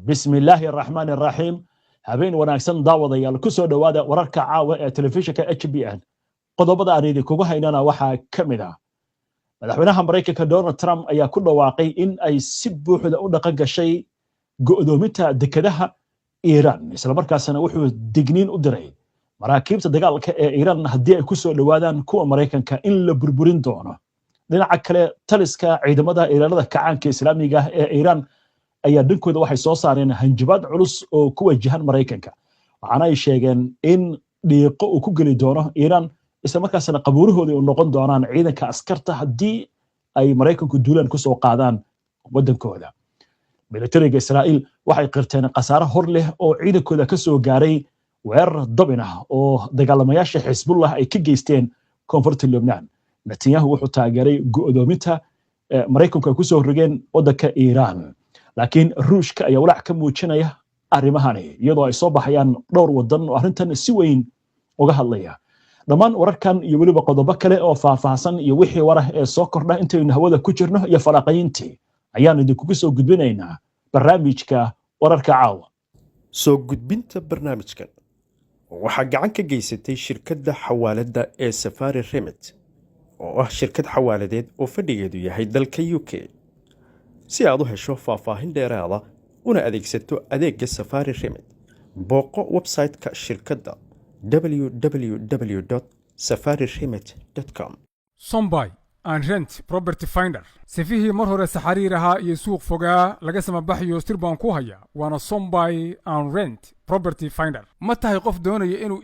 بسم الله الرحمن الرحيم habeen wanaagsan daawadayaal ku soo dhawaada wararka caawa ee telefishinka HBN qodobada aan idinkugu haynana waxaa ka mid ah madaxweynaha Mareykanka Donald Trump ayaa ku dhawaaqay in ay si buuxda u dhaqan gashay go'doominta dekedaha Iran isla markaasna wuxuu digniin u diray maraakiibta dagaalka ee Iran haddii ay ku soo dhawaadaan kuwa Mareykanka in la burburin doono dhinaca kale taliska ciidamada ilaalada kacaanka islaamiga ah ee Iran ayaa dhankooda waxay soo saareen hanjabaad culus oo ku wajahan Mareykanka waxaana ay sheegeen in dhiiqo uu ku geli doono Iran isla markaasna qabuurahooda uu noqon doonaan ciidanka askarta haddii ay Mareykanku duulaan ku soo qaadaan wadankooda militariga Israa'iil waxay qirteen qasaare hor leh oo ciidankooda ka soo gaaray weerar dabin ah oo dagaalamayaasha Xisbullah ay ka geysteen koonfurta Lebanon Netanyahu wuxuu taageeray go'doominta Mareykanku ku soo rogeen wadanka Iran laakiin Ruushka ayaa walaac ka muujinaya arrimahani iyadoo ay soo baxayaan dhowr wadan oo arrintan si weyn uga hadlaya dhammaan wararkan iyo waliba qodobo kale oo faahfaahsan iyo wixii warah ee soo kordha intaynu hawada ku jirno iyo falaqayntii ayaan idinku soo gudbinaynaa barnaamijka wararka caawa soo gudbinta barnaamijkan waxaa gacan ka geysatay shirkadda xawaalada ee Safari Remit oo ah shirkad xawaaladeed oo fadhigeedu yahay dalka UK si aad u hesho faahfaahin dheeraada una adeegsato adeegga Safari Remit booqo website-ka shirkadda www.safariremit.com Sombay and Rent Property Finder sifihii mar hore saxariir ahaa iyo suuq fogaa laga samabaxayo sir baan ku haya waana Sombay and Rent Property Finder ma tahay qof doonaya inuu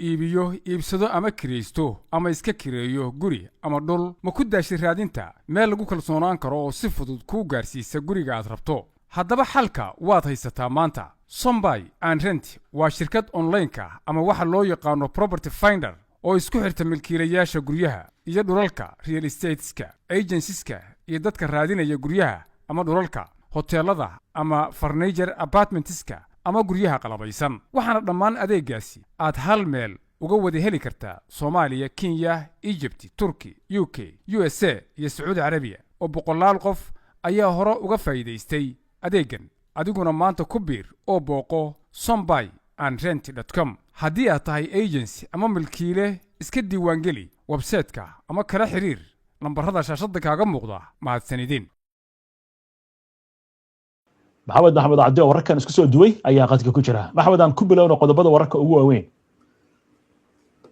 iibsado ama kireysto ama iska kireeyo guri ama dhul ma ku daashay raadinta meel lagu kalsoonaan karo oo si fudud ku gaarsiisa guriga aad rabto haddaba xalka waad haysataa maanta Sombay and Rent waa shirkad online-ka ama waxa loo yaqaano Property Finder oo isku xirta milkiilayaasha guryaha iyo dhulalka real estateska agencieska iyo dadka raadinaya guryaha ama dhulalka hoteelada ama furniture apartmentska ama guryaha qalabaysan waxaana dhammaan adeegaasi aad hal meel uga wada heli kartaa Soomaaliya Kenya Egypt Turkey UK USA iyo Saudi Arabia oo boqolaal qof ayaa hore uga faa'iideystay adeegan adiguna maanta ku biir oo booqo sombayandrent.com haddii aad tahay agency ama milkiile iska diiwaangeli website-ka ama kala xiriir lambarada shaashada kaaga muuqda mahadsanidin maxamed cabdi oo wararkan isku soo duway ayaa qadka ku jira maxamed aan ku bilowno qodobada wararka ugu waaweyn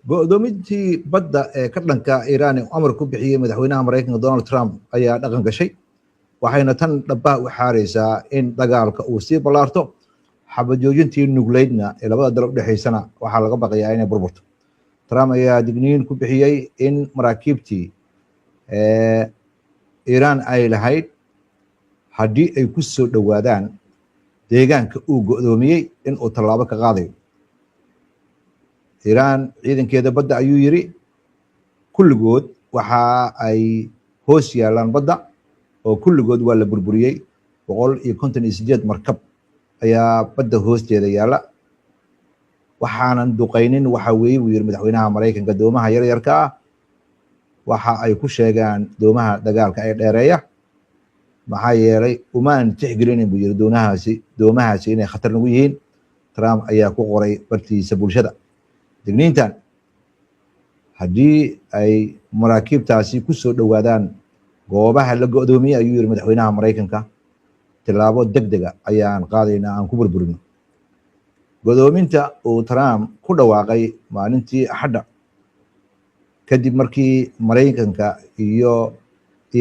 go'doomintii badda ee ka dhanka Iran ee amar ku bixiyay madaxweynaha Mareykanka Donald Trump ayaa dhaqan gashay waxayna tan dhabba u xaareysaa in dagaalka uu sii balaarto xabajoojintii nugleydna ee labada dal u dhaxaysana waxaa laga baqayaa inay burburto Trump ayaa digniin ku bixiyay in maraakiibtii Iran ay lahayd haddii ay ku soo dhawaadaan deegaanka uu go'doomiyey in uu tallaabo ka qaadayo Iran ciidankeeda badda ayuu yiri kulligood waxa ay hoos yaalaan badda oo kulligood waa la burburiyey 158 markab ayaa badda hoosteeda yaala waxaanan duqaynin waxa weeye uu yiri madaxweynaha Mareykanka doomaha yaryarka ah waxa ay ku sheegaan doomaha dagaalka ay dheereeya maxaa yeelay umaan tixgelinin buu yiri doomahaasi inay khatar ugu yihiin Trump ayaa ku qoray bartiisa bulshada digniintan haddii ay maraakiibtaasi ku soo dhawaadaan goobaha la go'doomiyay ayuu yiri madaxweynaha Mareykanka tilaabo degdega ayaan qaadaynaa aan ku burburino go'doominta uu Trump ku dhawaaqay maalintii Axadda kadib markii Mareykanka iyo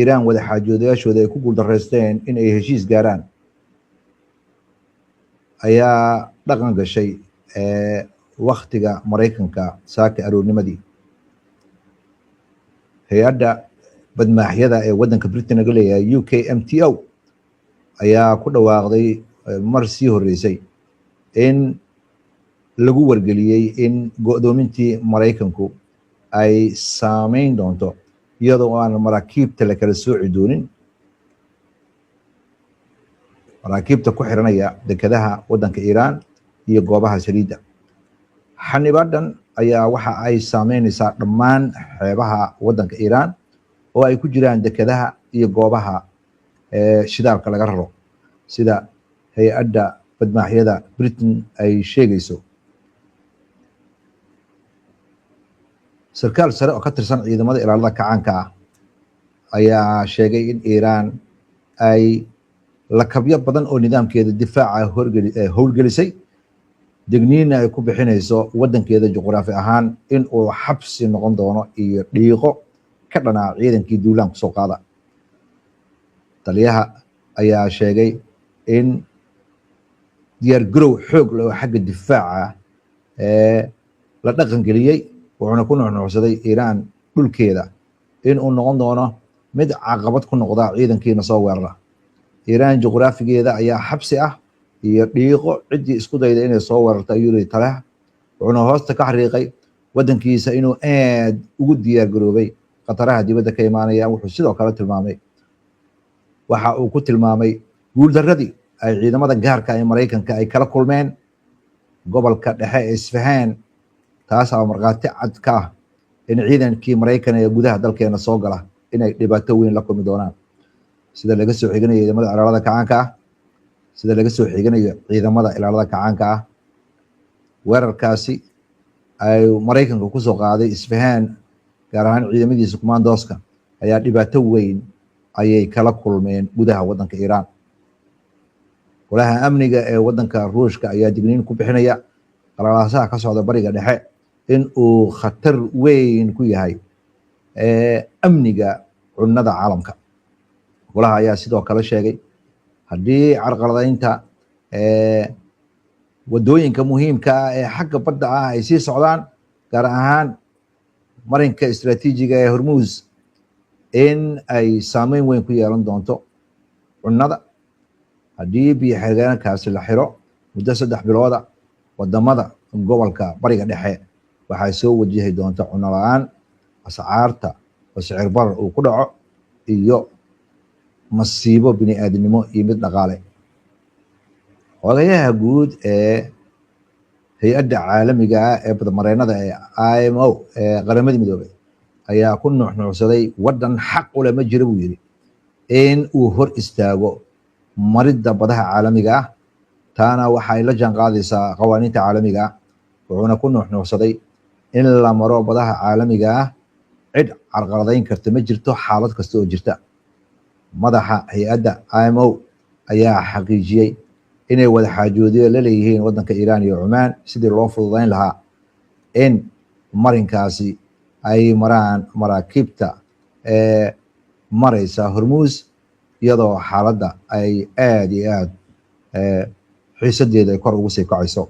Iran wada xaajoodayaashooda ay ku guuldareysteen in ay heshiis gaaraan ayaa dhaqan gashay waqtiga Mareykanka saaka aroornimadii hay'adda badmaaxyada ee wadanka Britain laga leeyahay UKMTO ayaa ku dhawaaqday mar sii horeysay in lagu wargeliyay in go'doomintii Mareykanku ay saameyn doonto iyadoo aan maraakiibta la kala sooci doonin maraakiibta ku xiranaya dekedaha wadanka Iran iyo goobaha saliidda xanibaaddan ayaa waxa ay saameynaysaa dhammaan xeebaha wadanka Iran oo ay ku jiraan dekedaha iyo goobaha shidaalka laga raro sida hay'adda badmaaxyada Britain ay sheegayso. sarkaal sare oo ka tirsan ciidamada ilaalada kacaanka ah ayaa sheegay in Iiraan ay lakabyo badan oo nidaamkeeda difaaca howlgelisay, digniina ay ku bixinayso wadankeeda juqraafi ahaan in uu xabsi noqon doono iyo dhiiqo ka dhanaa ciidankii duulaan kusoo qaada. taliyaha ayaa sheegay in diyaar garow xoog leh oo xagga difaaca la dhaqan geliyey, wuxuuna ku nuuxnuuxsaday Iiraan dhulkeeda in uu noqon doono mid caqabad ku noqda ciidankiina soo weerara. Iiraan juqraafigeeda ayaa xabsi ah iyo dhiiqo ciddii isku dayda inay soo weerarto ayuu yiri taliyaha, wuxuuna hoosta ka xariiqay wadankiisa inuu aad ugu diyaar garoobay khataraha dibadda ka imaanaya. wuxuu sidoo kale tilmaamay waxa uu ku tilmaamay guuldaradii ay ciidamada gaarka ee Mareykanka ay kala kulmeen gobolka dhexe ee Isfahaan, taas oo markhaati cad ka ah in ciidankii Mareykan ee gudaha dalkeena soo gala inay dhibaato weyn la kulmi doonaan. sida laga soo xiganayo ciidamada ilaalada kacaanka ah weerarkaasi ay Mareykanka ku soo qaaday Isfahaan, gaar ahaan ciidamadiisa commandoska, ayaa dhibaato weyn ayay kala kulmeen gudaha wadanka Iiraan. golaha amniga ee wadanka Ruushka ayaa digniin ku bixinaya qalalaasaha ka socda bariga dhexe in uu khatar weyn ku yahay amniga cunnada caalamka. golaha ayaa sidoo kale sheegay haddii carqaladaynta wadooyinka muhiimka ah ee xagga badda ah ay sii socdaan, gaar ahaan marinka istiraatiijiga ee Hormuz, in ay saameyn weyn ku yeelan doonto cunnada. haddii biyo xireenkaasi la xiro muddo 3 bilooda, wadamada gobolka bariga dhexe waxay soo wajihi doonta cunno la-aan, ascaarta oo sicir barar uu ku dhaco, iyo masiibo bini'aadanimo iyo mid dhaqaale. Xogayaha guud ee hay-adda caalamiga ah ee badmareennada ee IMO ee qaramada midoobay ayaa ku nuuxnuuxsaday wadan xaq u leh ma jiro buu yiri in uu hor istaago maridda badaha caalamiga ah, taana waxay la jaanqaadaysaa qawaaniinta caalamiga ah. wuxuuna ku nuuxnuuxsaday in la maro badaha caalamiga ah cid carqaladayn karta ma jirto xaalad kasta oo jirta. madaxa hay-adda IMO ayaa xaqiijiyey inay wada xaajoodiyo la leeyihiin wadanka Iiraan iyo Cumaan sidii loo fududayn lahaa in marinkaasi ay maraan maraakiibta maraysa Hormuz, iyadoo xaaladda ay aad iyo aad xiisadeeda kor ugu sii kacayso.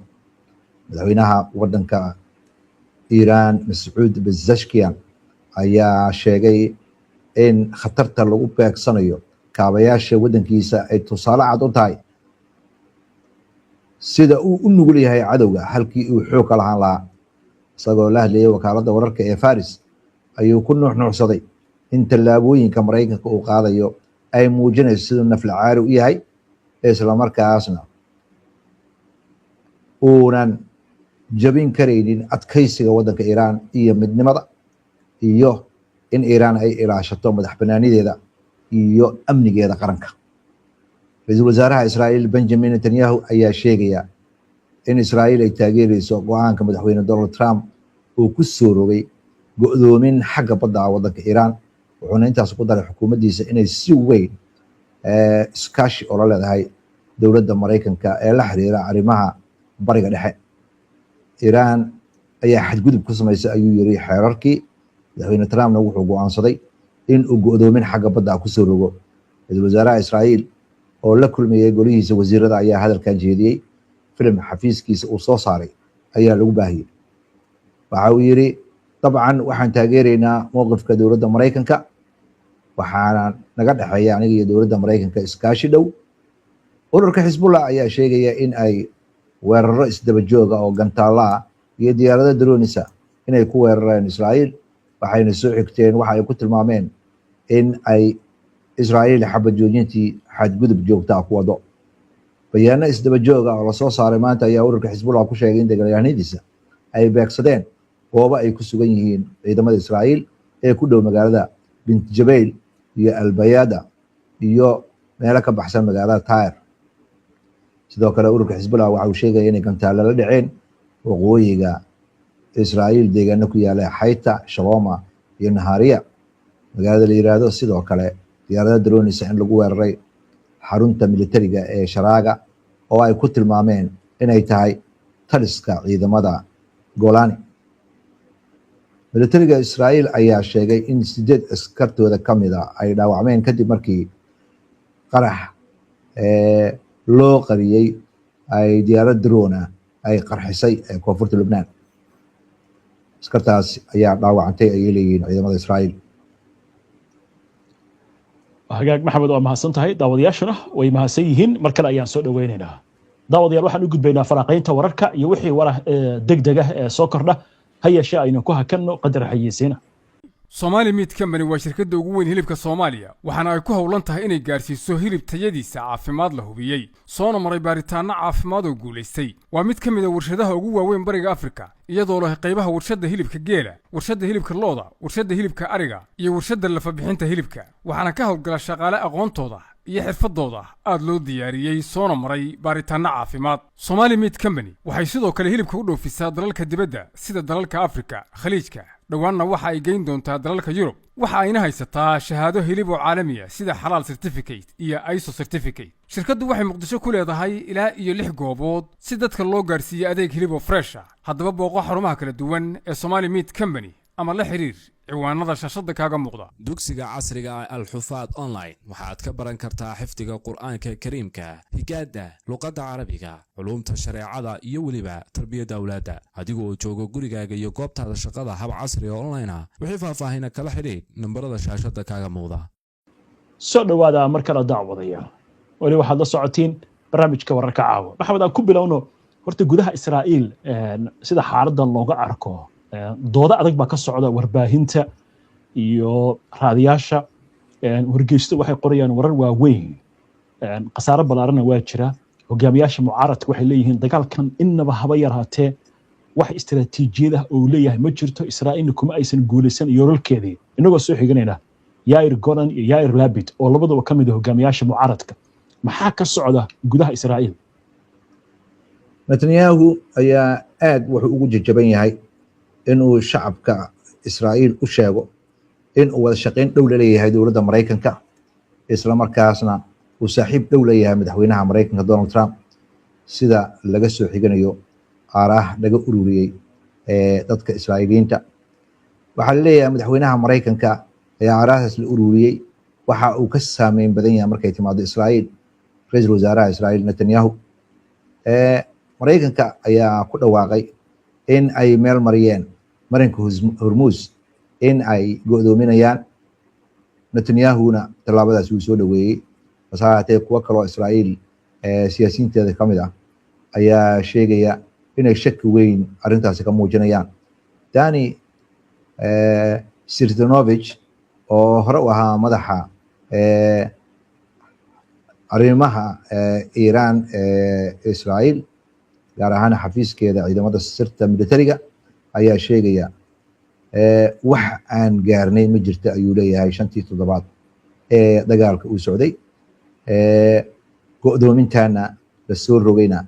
madaxweynaha wadanka Iiraan Mas'uud Pezeshkian ayaa sheegay in khatarta lagu beegsanayo kaabayaasha wadankiisa ay tusaale cad u tahay sida uu u nugul yahay cadowga halkii uu xoog ka lahaan lahaa. isagoo la hadlayay wakaaladda wararka ee Faris ayuu ku nuuxnuuxsaday in tallaabooyinka Mareykanka uu qaadayo ay muujinayso siduu nafla caari u yahay, isla markaasna uunan jabin karaynin adkaysiga wadanka Iiraan iyo midnimada, iyo in Iiraan ay ilaashato madax banaanideeda iyo amnigeeda qaranka. ra-iisul wasaaraha Israa'iil Benjamin Netanyahu ayaa sheegaya in Israa'iil ay taageerayso go'aanka madaxweyne Donald Trump uu ku soo rogay go'doomin xagga badda ah wadanka Iiraan, wuxuuna intaas ku daray xukuumaddiisa inay si weyn iskaashi oo la leedahay dowladda Mareykanka ee la xiriira arrimaha bariga dhexe. Iiraan ayaa xadgudub ku samaysay ayuu yiri xeerarkii. madaxweyne Trumpna wuxuu go'aansaday in uu go'doomin xagga badda ah ku soo rogo. ra-iisul wasaaraha Israa'iil oo la kulmayay golihiisa wasiirada ayaa hadalkan jeediyey. filim xafiiskiisa uu soo saaray ayaa lagu baahiyey. waxa uu yiri dabcan waxaan taageeraynaa mowqifka dowladda Mareykanka, waxaana naga dhexeeya aniga iyo dowladda Mareykanka iskaashi dhow. ururka Xisbullah ayaa sheegaya in ay weeraro isdaba jooga oo gantaala iyo diyaarado droonisa inay ku weerareen Israa'iil, waxayna soo xigteen waxa ay ku tilmaameen in ay Israa'iil xabad joojintii xadgudub joogta ah ku wado. bayaano isdaba jooga oo la soo saaray maanta ayaa ururka Xisbullah ku sheegay in dagaalyahanadiisa ay beegsadeen goobo ay ku sugan yihiin ciidamada Israa'iil ee ku dhow magaalada Bint Jabeel iyo Al Bayada iyo meelo ka baxsan magaalada Tyre. sidoo kale ururka xisbullah waxa uu sheegaya inay gantaalo la dhaceen waqooyiga israa'iil deegaano ku yaala xayta shaloma iyo nahariya magaalada la yiraahdo. sidoo kale diyaarada droonisa in lagu weeraray xarunta militariga ee sharaaga oo ay ku tilmaameen inay tahay taliska ciidamada golani. militariga israa'iil ayaa sheegay in 8 askartooda kamid ah ay dhaawacmeen kadib markii qarax loo qariyay ay diyaarad drone ay qarxisay koonfurta Lubnaan. askartaas ayaa dhaawacantay ayay leeyihiin ciidamada Israa'iil. hagaag maxamed waa mahadsan tahay, daawadayaashuna way mahadsan yihiin. mar kale ayaan soo dhaweynaynaa daawadayaal. waxaan u gudbaynaa falanqaynta wararka iyo wixii warah degdega ee soo kordha, ha yeeshee aynu ku hakanno qadar xayeysiina. Somali Meat Company waa shirkadda ugu weyn hilibka Soomaaliya, waxaana ay ku howlan tahay inay gaarsiiso hilib tayadiisa caafimaad la hubiyey, soona maray baaritaanno caafimaad oo guulaystay. waa mid ka mid ah warshadaha ugu waaweyn bariga Afrika, iyadoo leh qaybaha warshadda hilibka geela, warshadda hilibka looda, warshadda hilibka ariga, iyo warshadda lafa-bixinta hilibka. waxaana ka howlgala shaqaale aqoontooda iyo xirfadooda aad loo diyaariyey, soona maray baaritaanno caafimaad. Somali Meat Company waxay sidoo kale hilibka u dhoofisaa dalalka dibadda sida dalalka Afrika, Khaliijka. dhowaanna waxa ay geyn doontaa dalalka Yurub. waxa ayna haysataa shahaado hilib oo caalami ah sida Xalaal Certificate iyo ISO Certificate. shirkaddu waxay Muqdisho ku leedahay ilaa iyo 6 goobood si dadka loo gaarsiiyo adeeg hilib oo fresh ah. haddaba booqo xarumaha kala duwan ee Somali Meat Company ama la xiriir ciwaanada shaashada kaaga muuqda. dugsiga casriga ah Al-Xufaad Online waxaad ka baran kartaa xifdiga Qur'aanka Kariimka, higaada, luqadda Carabiga, culuumta shareecada iyo waliba tarbiyadda awlaadda. adigoo jooga gurigaaga iyo goobtaada shaqada hab casri ah online ah. wixii faahfaahin kala xiriir nambarada shaashada kaaga muuqda. soo dhawaada mar kale daawadayaal. wali waxaad la socotiin barnaamijka wararka caawa. maxamed aan ku bilowno horta gudaha Israa'iil sida xaaladdan looga arko dooda adag baa ka socda warbaahinta iyo raadiyaasha. wargeystu waxay qorayaan warar waaweyn, khasaaro ballaaranna waa jira. hogaamiyaasha mucaaradka waxay leeyihiin dagaalkan innaba haba yaraatee wax istiraatiijiyad ah oo leeyahay ma jirto. Israa'iilna kuma aysan guulaysan yoolkeedii. inagoo soo xiganayna Yair Golan iyo Yair Lapid oo labaduba ka mid ah hogaamiyaasha mucaaradka. maxaa ka socda gudaha Israa'iil? Netanyahu ayaa aad wuxuu ugu jajaban yahay inuu shacabka Israa'iil u sheego inuu wada shaqayn dhow la leeyahay dowladda Mareykanka, isla markaasna uu saaxiib dhow la yahay madaxweynaha Mareykanka Donald Trump, sida laga soo xiganayo aaraah laga ururiyey dadka Israa'iiliyiinta. waxaa la leeyahay madaxweynaha Mareykanka ayaa aaraahdaas la ururiyey waxa uu ka saameyn badan yahay markay timaado Israa'iil ra'iisul wasaaraha Israa'iil Netanyahu. Mareykanka ayaa ku dhawaaqay in ay meel mariyeen marinka Hormuz in ay go'doominayaan. Netanyahuna tallaabadaas uu soo dhaweeyey, bas haatee kuwa kaloo Israa'iil siyaasiyiinteeda ka mid ah ayaa sheegaya inay shaki weyn arrintaasi ka muujinayaan. Dani Sirtanovich oo hore u ahaa madaxa arrimaha Iiraan Israa'iil, gaar ahaan xafiiskeeda ciidamada sirta militariga, ayaa sheegaya wax aan gaarnay ma jirta ayuu leeyahay 5 toddobaad ee dagaalka uu socday. go'doomintana la soo rogayna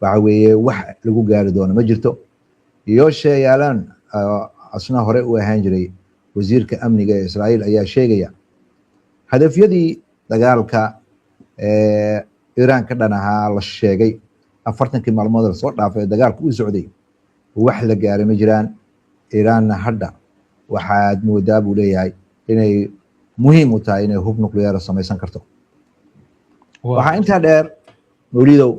waxa weeye wax lagu gaari doono ma jirto. Yoshe Yaalan asna hore u ahaan jiray wasiirka amniga ee Israa'iil ayaa sheegaya hadafyadii dagaalka Iiraan ka dhan ahaa la sheegay 40 maalmood la soo dhaafay dagaalku uu socday wax la gaaray ma jiraan. Iiraanna hadda waxaad moodaa buu leeyahay inay muhiim u tahay inay hub nuclear samaysan karto. waxaa intaa dheer mawlidow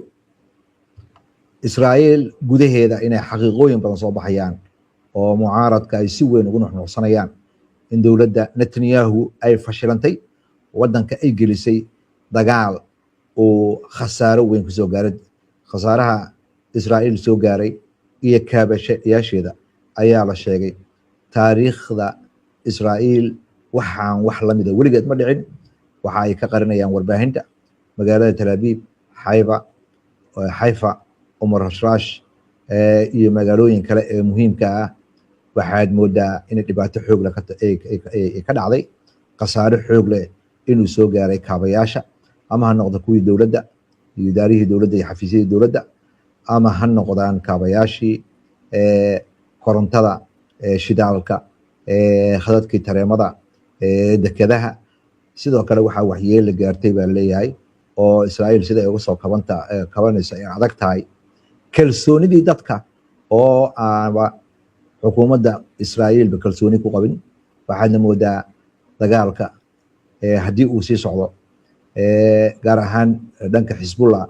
Israa'iil gudaheeda inay xaqiiqooyin badan soo baxayaan oo mucaaradka ay si weyn ugu nuxnuxsanayaan in dowladda Netanyahu ay fashilantay, waddanka ay gelisay dagaal oo khasaaro weyn ku soo gaaray. khasaaraha Israa'iil soo gaaray iyo kaabashayaasheeda ayaa la sheegay. taariikhda Israa'iil waxaan wax la mid ah weligeed ma dhicin. waxa ay ka qarinayaan warbaahinta magaalada Tel Aviv, Haifa, Rash iyo magaalooyin kale ee muhiimka ah. waxaad moodaa in dhibaato xoog leh ka dhacday, khasaare xoog leh inuu soo gaaray kaabayaasha ama ha noqdo kuwii dowladda iyo idaarihii dowladda iyo xafiisyadii dowladda, ama ha noqdaan kaabayaashii korontada, shidaalka, khadadkii tareemada, dekedaha. sidoo kale waxaa waxyeelo gaartay baa leeyahay oo Israa'iil sida ay uga soo kabanayso ay adag tahay kalsoonidii dadka oo aaba xukuumadda Israa'iilba kalsooni ku qabin. waxaadna moodaa dagaalka haddii uu sii socdo gaar ahaan dhanka Xisbullah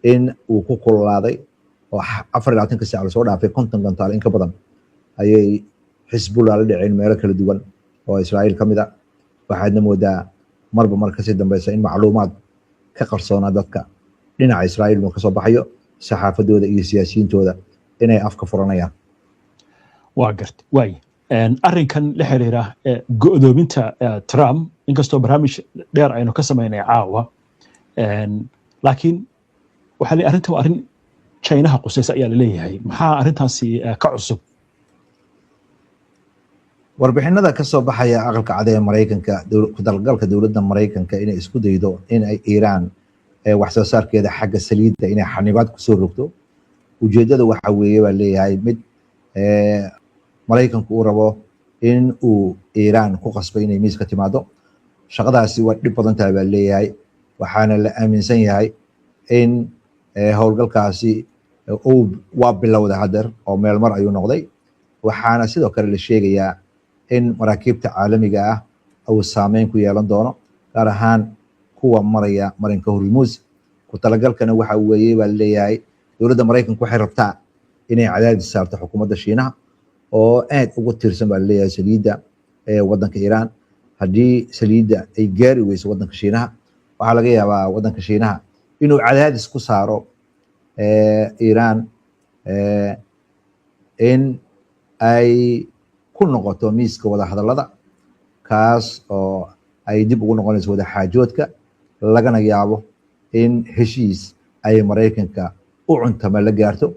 in uu ku kululaaday oo 24 saac la soo dhaafay 50 gantaal in ka badan ayay Xisbullah la dhiceen meelo kala duwan oo Israa'iil ka mid ah. waxaadna moodaa marba mar kasii dambeysa in macluumaad ka qarsoona dadka dhinaca Israa'iil uu ka soo baxayo, saxaafadooda iyo siyaasiyiintooda inay afka furanayaan. waa gartay waay arrinkan la xiriira go'doominta Trump inkastoo barnaamij dheer aynu ka sameynay caawa laakiin waxa la arrintan waa arrin Chinaha qusaysa ayaa la leeyahay. maxaa arrintaasi ka cusub? warbixinada ka soo baxaya aqalka cad ee Mareykanka ku dalgalka dowladda Mareykanka inay isku daydo in ay Iiraan wax soo saarkeeda xagga saliidda inay xanibaad ku soo rogto. ujeedada waxa weeye baa leeyahay mid Mareykanku uu rabo in uu Iiraan ku qasbay inay miiska timaado. shaqadaasi waa dhib badan tahay baa leeyahay, waxaana la aaminsan yahay in howlgalkaasi uu waa bilowday hadeer oo meel mar ayuu noqday. waxaana sidoo kale la sheegayaa in maraakiibta caalamiga ah uu saameyn ku yeelan doono, gaar ahaan kuwa maraya marinka Hormuz. ku talagalkana waxa weeye baa leeyahay dowladda Mareykanku waxay rabtaa inay cadaadis saarto xukuumadda Shiinaha oo aad ugu tiirsan baa leeyahay saliidda waddanka Iiraan. haddii saliidda ay gaari weyso waddanka Shiinaha, waxaa laga yaabaa waddanka Shiinaha inuu cadaadis ku saaro Iiraan in ay ku noqoto miiska wada hadallada, kaas oo ay dib ugu noqonayso wada xaajoodka, lagana yaabo in heshiis ay Mareykanka u cuntama la gaarto.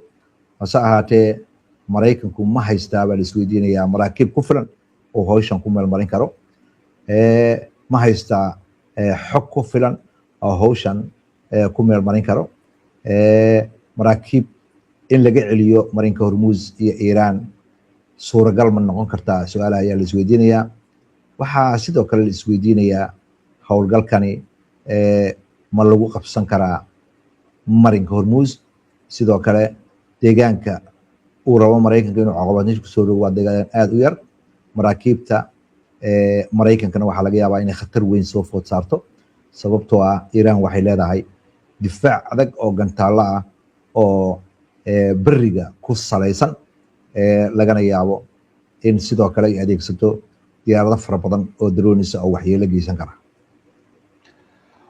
hase ahaatee Mareykanku ma haystaa baa la isweydiinayaa maraakiib ku filan oo hawshan ku meelmarin karo. ma haystaa xog ku filan oo hawshan ku meelmarin karo. maraakiib in laga celiyo marinka Hormuz iyo Iiraan suuragal ma noqon kartaa? su-aalaha ayaa la isweydiinayaa. waxaa sidoo kale la isweydiinayaa howlgalkani ma lagu qabsan karaa marinka Hormuz? sidoo kale deegaanka uu rabo Mareykanka inuu caqabad ku soo rogo waa deegaan aad u yar. maraakiibta Mareykankana waxaa laga yaabaa inay khatar weyn soo food saarto, sababtoo ah Iiraan waxay leedahay difaac adag oo gantaalo ah oo beriga ku salaysan, lagana yaabo in sidoo kale ay adeegsato diyaarado fara badan oo droonisa oo waxyeelo geysan kara.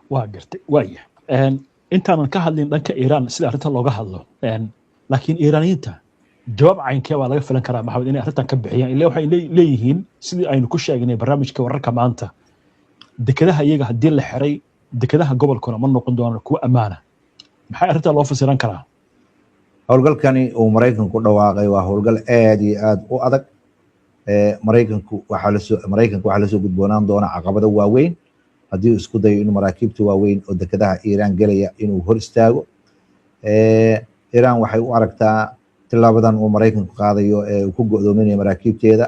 waa gartay waaya intaanan ka hadlin dhanka Iiraan sida arrintan looga hadlo laakiin Iiraaniyiinta jawaab caynkee baa laga filan karaa maxamed inay arrintan ka bixiyaan? ilaa waxay leeyihiin sidii aynu ku sheegnay barnaamijka wararka maanta, dekedaha iyaga haddii la xiray dekedaha gobolkuna ma noqon doonaan kuwa ammaana. maxay arrintan loo fasiran karaa? howlgalkani uu Mareykanku dhawaaqay waa howlgal aad iyo aad u adag. Mareykanku waxaa lasoo gudboonaan doona caqabado waaweyn haddii uu isku dayo inuu maraakiibta waaweyn oo dekedaha Iiraan gelaya inuu hor istaago. Iiraan waxay u aragtaa tilaabadan uu Mareykanku qaadayo ee uu ku go'doominayo maraakiibteeda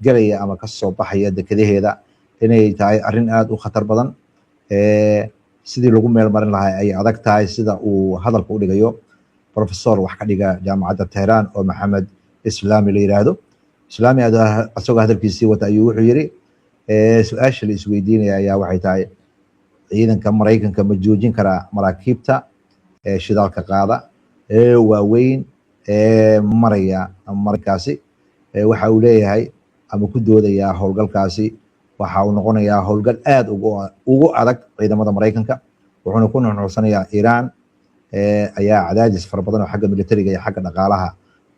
gelaya ama ka soo baxaya dekedaheeda inay tahay arrin aad u khatar badan. sidii lagu meel marin lahaa ay adag tahay, sida uu hadalka u dhigayo professor wax ka dhiga jaamacadda Tehran oo Maxamed Islaami la yiraahdo. Islaami asagoo hadalkiisii wata ayuu wuxuu yiri su-aasha la isweydiinaya ayaa waxay tahay ciidanka Mareykanka ma joojin karaa maraakiibta shidaalka qaada waaweyn maraya marinkaasi? waxa uu leeyahay ama ku doodayaa howlgalkaasi waxa uu noqonayaa howlgal aad ugu adag ciidamada Mareykanka, wuxuuna ku nuuxnuuxsanayaa Iiraan ayaa cadaadis fara badan oo xagga militariga iyo xagga dhaqaalaha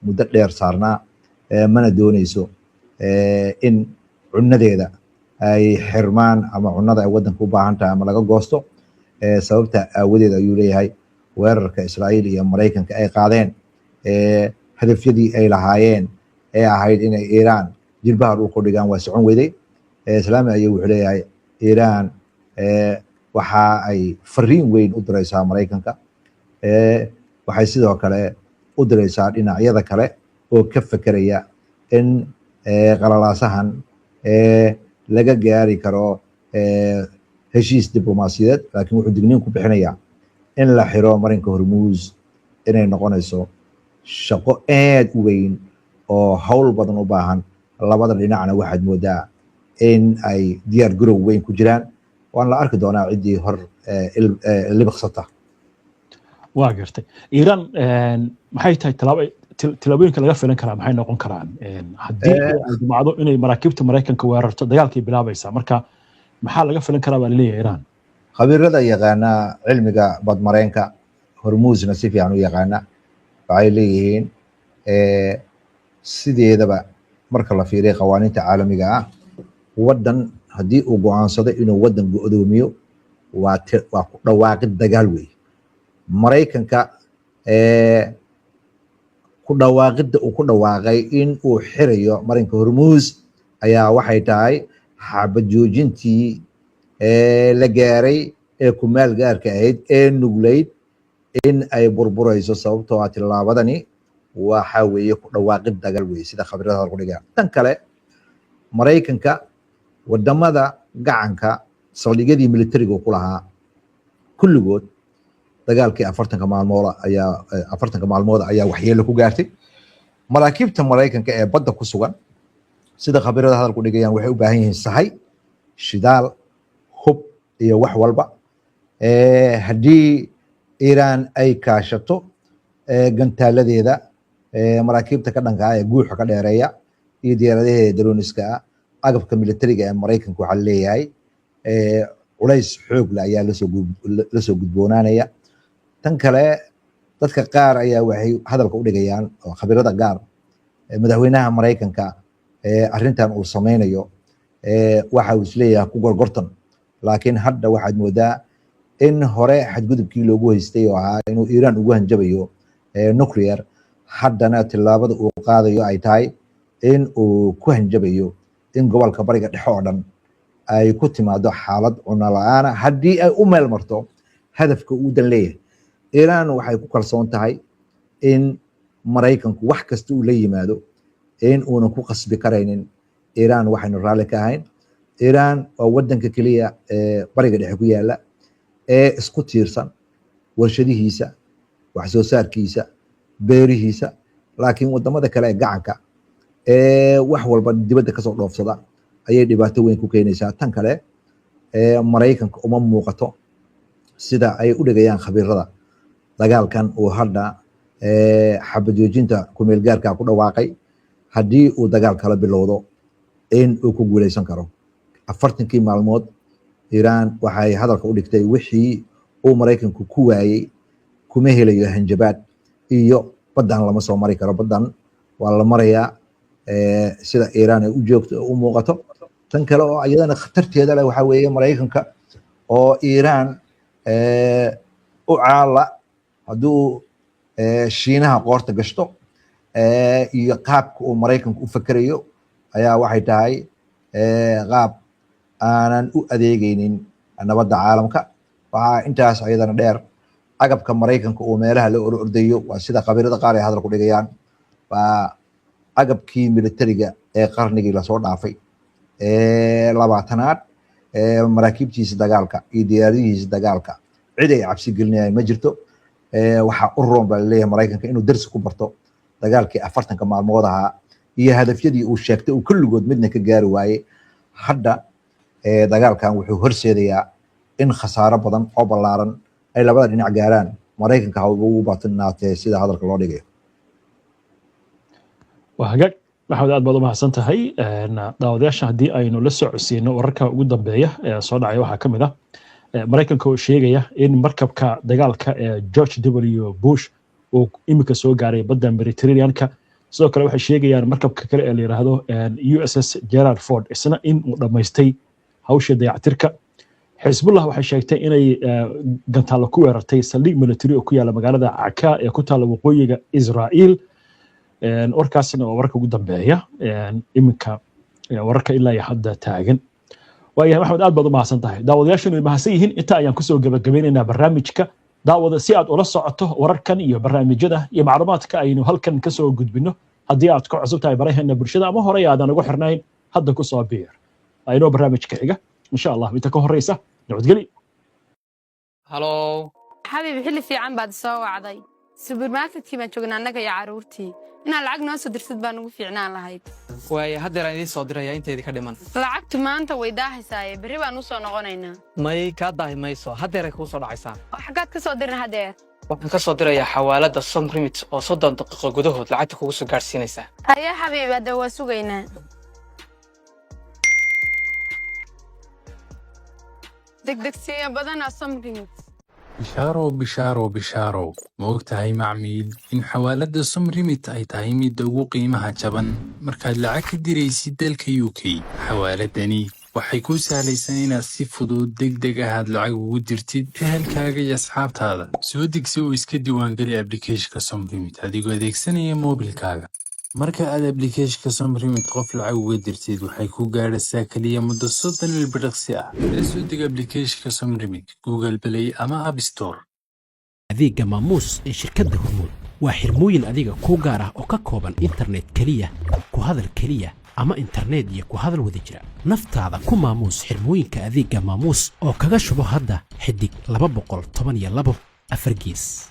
muddo dheer saarnaa, mana dooneyso in cunadeeda ay xirmaan ama cunada ay waddanka u baahan tahay ama laga goosto. sababta aawadeed ayuu leeyahay weerarka Israa'iil iyo Mareykanka ay qaadeen hadafyadii ay lahaayeen ee ahayd inay Iiraan jilbaha dhulka u dhigaan waa socon weyday. Islaami ayuu wuxuu leeyahay Iiraan waxa ay fariin weyn u diraysaa Mareykanka waxay sidoo kale u diraysaa dhinacyada kale oo ka fekeraya in qalalaasahan laga gaari karo heshiis diblomaasiyadeed, laakiin wuxuu digniin ku bixinayaa in la xiro marinka Hormuuz inay noqonayso shaqo aad u weyn oo hawl badan u baahan. labada dhinacna waxaad moodaa in ay diyaar garow weyn ku jiraan, waan la arki doonaa ciddii hor libiqsata. waa gartay. iiraan maxay tahay tilaabooyinka laga filan karaa, maxay noqon karaan haddii ay dumacdo inay maraakiibta Maraykanka weerarto dagaalkay bilaabaysaa? marka maxaa laga filan karaa baa laleeyahay Iiraan? khabiirada yaqaana cilmiga badmareenka Hormuuzna si fiican u yaqaana waxay leeyihiin sideedaba marka la fiiriyo qawaaniinta caalamiga ah, wadan haddii uu go'aansado inuu wadan go'doomiyo waa ku dhawaaqid dagaal wey. Maraykanka ku dhawaaqidda uu ku dhawaaqay in uu xirayo marinka Hormuuz ayaa waxay tahay xabad joojintii la gaaray ee ku meel gaarka ahayd ee nugleyd in ay burburayso, sababtoo ah tilaabadani waxa weeye ku dhawaaqid dagaal wey sida khabiirada ku dhigaan. tan kale Maraykanka wadamada gacanka saldhigyadii militariga ku lahaa kulligood dagaalkii 40 maalmood ayaa waxyeelo ku gaartay. maraakiibta Maraykanka ee badda ku sugan sida khabiirada hadal ku dhigayaan waxay u baahan yihiin sahay, shidaal, hub iyo wax walba. haddii Iiraan ay kaashato gantaaladeeda maraakiibta ka dhanka ah ee guuxa ka dheereeya iyo diyaaradaheeda droniska ah, agabka militariga ee Maraykanka waxaa leeyahay culays xoog leh ayaa lasoo gudboonaanaya. tan kale dadka qaar ayaa waxay hadalka u dhigayaan oo khabiirada qaar madaxweynaha Maraykanka arrintan uu sameynayo waxa uu isleeyahay ku gorgortan, laakiin hadda waxaad moodaa in hore xadgudubkii loogu haystay oo ahaa inuu Iiraan ugu hanjabayo nuclear, haddana tilaabada uu qaadayo ay tahay in uu ku hanjabayo in gobolka bariga dhexe oo dhan ay ku timaado xaalad cunno la'aan haddii ay u meel marto hadafka uu dan leeyahay. Iiraan waxay ku kalsoon tahay in Maraykanku wax kasta uu la yimaado in uunan ku qasbi karaynin Iiraan waxaynu raalli ka ahayn. Iiraan waa wadanka keliya ee bariga dhexe ku yaala ee isku tiirsan warshadihiisa, wax soo saarkiisa, beerihiisa, laakiin wadamada kale ee gacanka wax walba dibadda kasoo dhoofsada ayay dhibaato weyn ku keenaysaa. tan kale Maraykanka uma muuqato sida ay u dhigayaan khabiirada dagaalkan uu hadda xabad joojinta ku meel gaarka ku dhawaaqay haddii uu dagaal kala bilowdo in uu ku guuleysan karo. 40 maalmood Iiraan waxay hadalka u dhigtay wixii uu Maraykanku ku waayay kuma helayo hanjabaad iyo badan lama soo mari karo. badan waa la marayaa sida Iiraan ay u joogto u muuqato. tan kale oo iyadana khatarteeda leh waxa weeye Maraykanka oo Iiraan u caala hadduu Shiinaha qoorta gashto iyo qaabka uu Maraykanku u fakerayo ayaa waxay tahay qaab aanan u adeegaynin nabadda caalamka. waxaa intaas ayadana dheer agabka Maraykanka oo meelaha la ordayo waa sida khabiirada qaar ay hadal ku dhigayaan waa agabkii militariga ee qarnigii lasoo dhaafay 20aad maraakiibtiisa dagaalka iyo diyaaradihiisa dagaalka cid ay cabsi gelinayaan ma jirto. waxaa u roon baa laleeyahay Maraykanka inuu darsi ku barto dagaalkii 40 maalmood ahaa iyo hadafyadii uu sheegtay uu kulligood midna ka gaari waayey. hadda dagaalkan wuxuu horseedayaa in khasaaro badan oo ballaaran ay labada dhinac gaaraan. Maraykanka ha ugu baatinaatee sida hadalka loo dhigayo. waa hagaag maxamed, aad baad u mahadsan tahay. daawadayaasha haddii aynu la socodsiino wararka ugu dambeeya ee soo dhacay waxaa ka mid ah Maraykanka oo sheegaya in markabka dagaalka ee George W. Bush uu imika soo gaaray badda Mediterranean-ka. sidoo kale waxay sheegayaan markabka kale ee la yiraahdo USS Gerald Ford isna in uu dhamaystay hawsha dayactirka. Xisbullah waxay sheegtay inay gantaalo ku weerartay saldhig military oo ku yaala magaalada Caka ee ku taala waqooyiga Israa'iil. warkaasina waa warka ugu dambeeya iminka wararka ilaa iyo hadda taagan. waayahay maxamed, aad baad u mahadsan tahay. daawadayaashanu way mahadsan yihiin. inta ayaan kusoo gabagabaynaynaa barnaamijka daawada si aad ula socoto wararkan iyo barnaamijyada iyo macluumaadka aynu halkan ka soo gudbino haddii aad ku cusub tahay baraheena bulshada ama horey aadan ugu xirnayn hadda ku soo biir aynu barnaamijka xiga insha Allah inta ka horeysa nabadgelyo halo حبيبي حلي في عن بعد سوا عضي سوبر ماركت كي ما جوجنا أنك يا عروتي إن العقد ناس درست بانو في عنان لهايد way haddeer aan idin soo diraya inteedii ka dhiman العقد ما أنت ويداه ساي بريبا نوصل نغنينا may kaa daahi mayso haddeer ay kuu soo dhacaysaa وحاجات كصدرنا هدير waxaan ka soo dirayaa xawaalada som remit oo 30 daqiiqo gudahood lacagta kugu soo gaarsiinaysa يا حبيبي هذا هو سوقينا دك سيا بدنا صمرين bishaaro ma ogtahay macmiil in xawaaladda som remit ay tahay midda ugu qiimaha jaban markaad lacag ka diraysid dalka UK xawaaladani waxay kuu sahlaysaa inaad si fudud degdeg ah aad lacag ugu dirtid ehelkaaga iyo asxaabtaada soo degsi oo iska diiwaangeli applicationka som remit adigoo adeegsanaya moobilkaaga marka aad applicationka som remit qof lacag uga dirtid waxay ku gaadhaysaa kaliya muddo 30 ilbiriqsi ah soo deg applicationka som remit Google Play ama App Store adeegga maamuus ee shirkadda hormuud waa xirmooyin adiga kuu gaar ah oo ka kooban internet kaliya ku hadal kaliya ama internet iyo ku hadal wada jira naftaada ku maamuus xirmooyinka adeegga maamuus oo kaga shubo hadda xidig 212 4 gees